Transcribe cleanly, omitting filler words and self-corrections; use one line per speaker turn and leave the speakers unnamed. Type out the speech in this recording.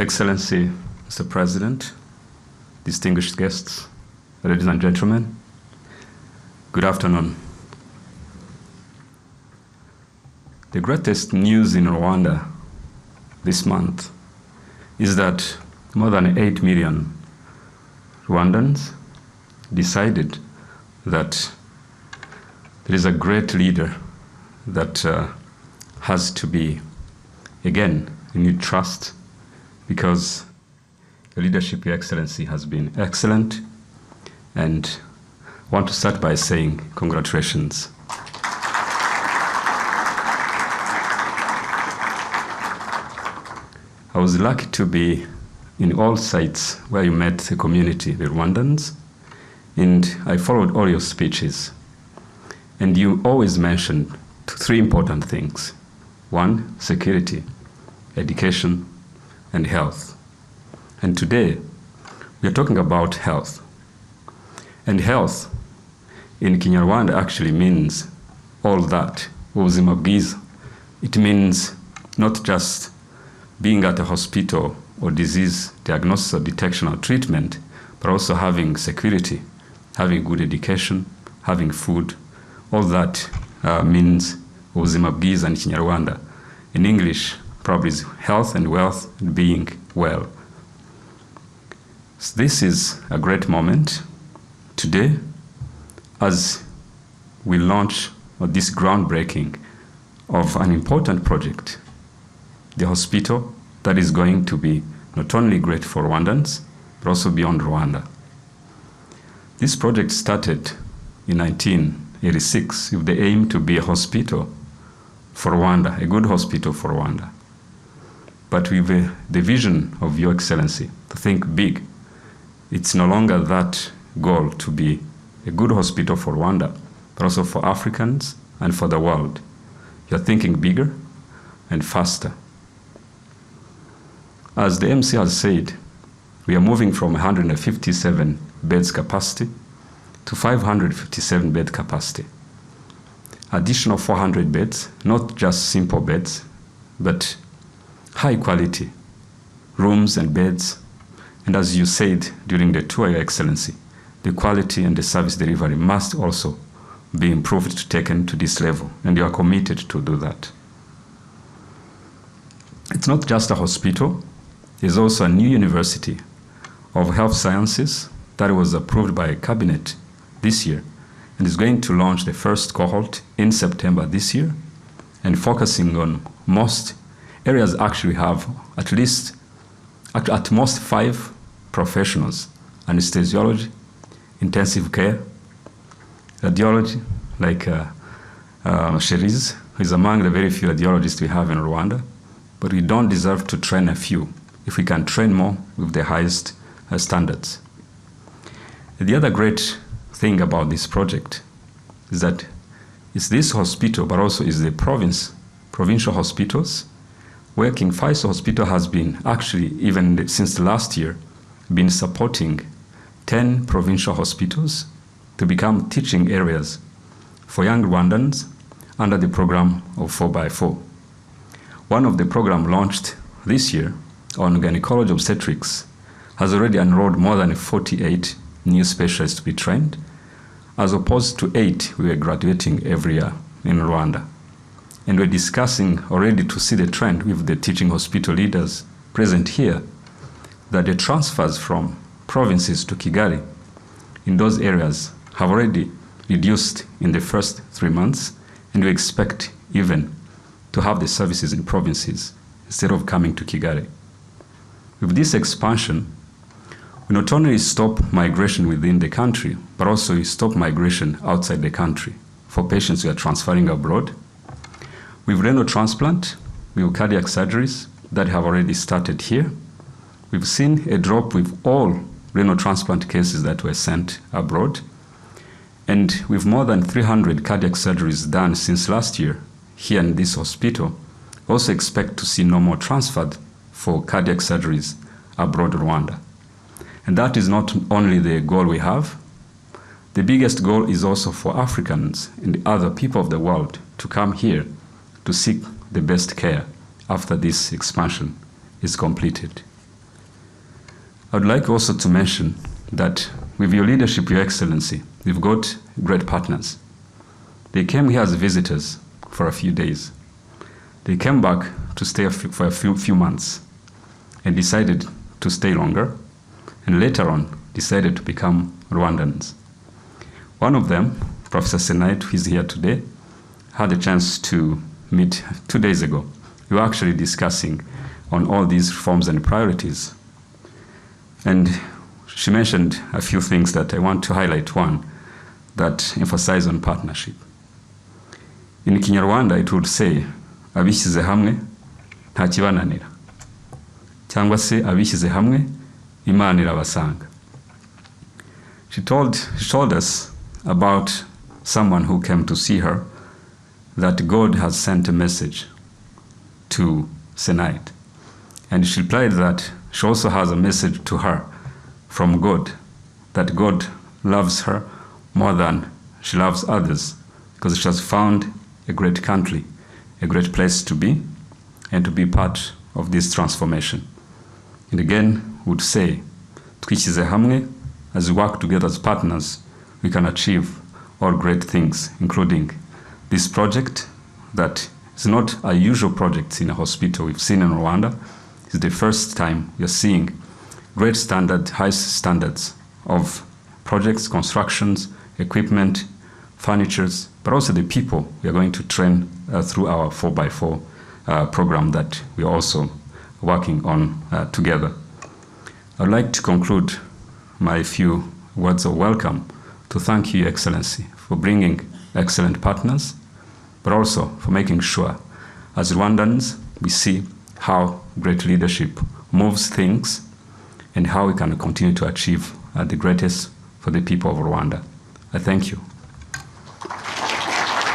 Excellency, Mr. President, distinguished guests, ladies and gentlemen, good afternoon. The greatest news in Rwanda this month is that more than 8 million Rwandans decided that there is a great leader that has to be, again, you need trust, because the leadership, Your Excellency, has been excellent, and I want to start by saying congratulations. I was lucky to be in all sites where you met the community, the Rwandans, and I followed all your speeches. And you always mentioned 3 important things. 1, security, education, and health. And today, we are talking about health. And health in Kinyarwanda actually means all that. Ubuzima bwiza. It means not just being at a hospital or disease diagnosis or detection or treatment, but also having security, having good education, having food. All that means ubuzima bwiza in Kinyarwanda. In English, probably is health and wealth and being well. So this is a great moment today as we launch this groundbreaking of an important project, the hospital that is going to be not only great for Rwandans, but also beyond Rwanda. This project started in 1986 with the aim to be a hospital for Rwanda, a good hospital for Rwanda. But with the vision of Your Excellency to think big, it's no longer that goal to be a good hospital for Rwanda, but also for Africans and for the world. You're thinking bigger and faster. As the MC has said, we are moving from 157 beds capacity to 557 bed capacity. Additional 400 beds, not just simple beds, but high quality rooms and beds. And as you said during the tour, Your Excellency, the quality and the service delivery must also be improved to taken to this level, and you are committed to do that. It's not just a hospital, there's also a new university of health sciences that was approved by cabinet this year and is going to launch the first cohort in September this year, and focusing on most areas actually have at most 5 professionals: anesthesiology, intensive care, radiology, like Cherise, who is among the very few radiologists we have in Rwanda, but we don't deserve to train a few if we can train more with the highest standards. The other great thing about this project is that it's this hospital, but also is the provincial hospitals, where King Faisal Hospital has been actually, even since last year, been supporting 10 provincial hospitals to become teaching areas for young Rwandans under the program of 4x4. One of the programs launched this year on gynecology obstetrics has already enrolled more than 48 new specialists to be trained, as opposed to 8 we were graduating every year in Rwanda. And we're discussing already to see the trend with the teaching hospital leaders present here, that the transfers from provinces to Kigali in those areas have already reduced in the first 3 months, and we expect even to have the services in provinces instead of coming to Kigali. With this expansion, we not only stop migration within the country, but also we stop migration outside the country for patients who are transferring abroad. With renal transplant, with cardiac surgeries that have already started here, we've seen a drop with all renal transplant cases that were sent abroad. And with more than 300 cardiac surgeries done since last year here in this hospital, also expect to see no more transferred for cardiac surgeries abroad Rwanda. And that is not only the goal we have. The biggest goal is also for Africans and other people of the world to come here to seek the best care after this expansion is completed. I would like also to mention that with your leadership, Your Excellency, we've got great partners. They came here as visitors for a few days. They came back to stay for a few months and decided to stay longer, and later on decided to become Rwandans. One of them, Professor Senait, who is here today, had a chance to meet 2 days ago. We were actually discussing on all these reforms and priorities. And she mentioned a few things that I want to highlight. One, that emphasize on partnership. In Kinyarwanda, it would say, abishyize hamwe nta kibananira, cyangwa se abishyize hamwe Imana irabasanga. She told us about someone who came to see her, that God has sent a message to Senait. And she replied that she also has a message to her from God, that God loves her more than she loves others, because she has found a great country, a great place to be, and to be part of this transformation. And again, would say, twishyize hamwe, as we work together as partners, we can achieve all great things, including this project that is not a usual project in a hospital we've seen in Rwanda. It's the first time we are seeing great high standards of projects, constructions, equipment, furnitures, but also the people we are going to train through our 4x4 program that we are also working on together. I'd like to conclude my few words of welcome to thank you, Your Excellency, for bringing excellent partners, but also for making sure, as Rwandans, we see how great leadership moves things and how we can continue to achieve the greatest for the people of Rwanda. I thank you.